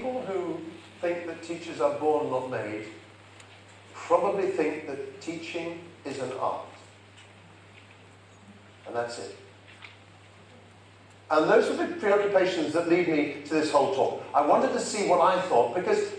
People who think that teachers are born, not made, probably think that teaching is an art. And that's it. And those are the preoccupations that lead me to this whole talk. I wanted to see what I thought, because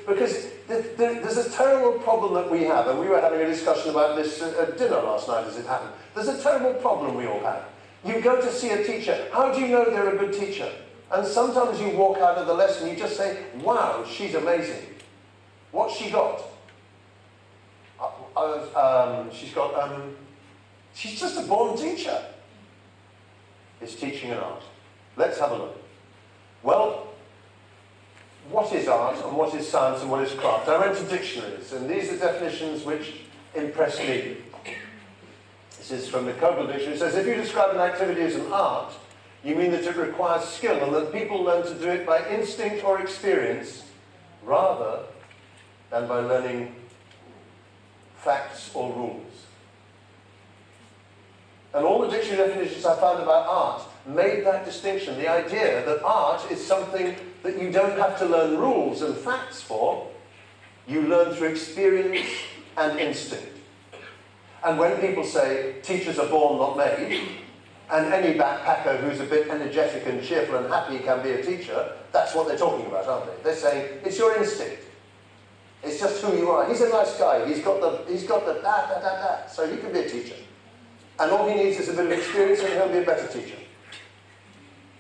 there's a terrible problem that we have, and we were having a discussion about this at dinner last night as it happened. There's a terrible problem we all have. You go to see a teacher. How do you know they're a good teacher? And sometimes you walk out of the lesson, you just say, wow, she's amazing. What's she got? She's just a born teacher. Is teaching an art? Let's have a look. Well, what is art, and what is science, and what is craft? I went to dictionaries, and these are definitions which impress me. This is from the Coble Dictionary. It says, if you describe an activity as an art, you mean that it requires skill, and that people learn to do it by instinct or experience, rather than by learning facts or rules. And all the dictionary definitions I found about art made that distinction. The idea that art is something that you don't have to learn rules and facts for. You learn through experience and instinct. And when people say teachers are born, not made, and any backpacker who's a bit energetic and cheerful and happy can be a teacher, that's what they're talking about, aren't they? They're saying it's your instinct. It's just who you are. He's a nice guy. He's got the da. So he can be a teacher. And all he needs is a bit of experience and he'll be a better teacher.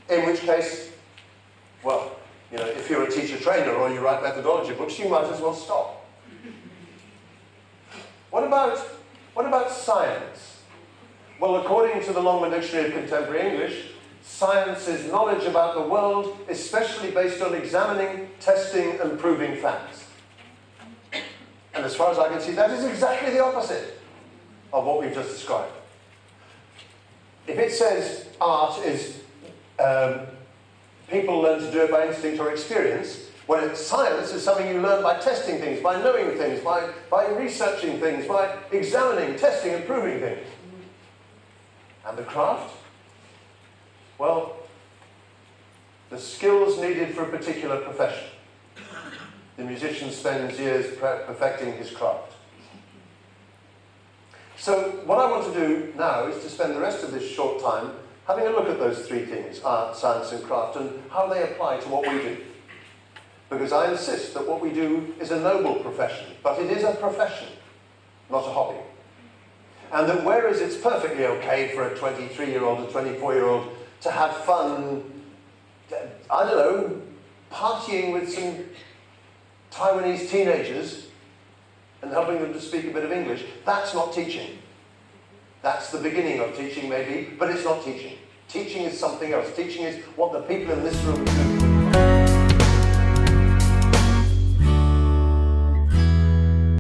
In which case, well, you know, if you're a teacher trainer or you write methodology books, you might as well stop. What about science? Well, according to the Longman Dictionary of Contemporary English, science is knowledge about the world, especially based on examining, testing, and proving facts. And as far as I can see, that is exactly the opposite of what we've just described. If it says art is people learn to do it by instinct or experience, when science is something you learn by testing things, by knowing things, by researching things, by examining, testing, and proving things. And the craft? Well, the skills needed for a particular profession. The musician spends years perfecting his craft. So what I want to do now is to spend the rest of this short time having a look at those three things, art, science, and craft, and how they apply to what we do. Because I insist that what we do is a noble profession, but it is a profession, not a hobby. And that whereas it's perfectly okay for a 23-year-old, a 24-year-old to have fun, I don't know, partying with some Taiwanese teenagers and helping them to speak a bit of English, that's not teaching. That's the beginning of teaching maybe, but it's not teaching. Teaching is something else. Teaching is what the people in this room do.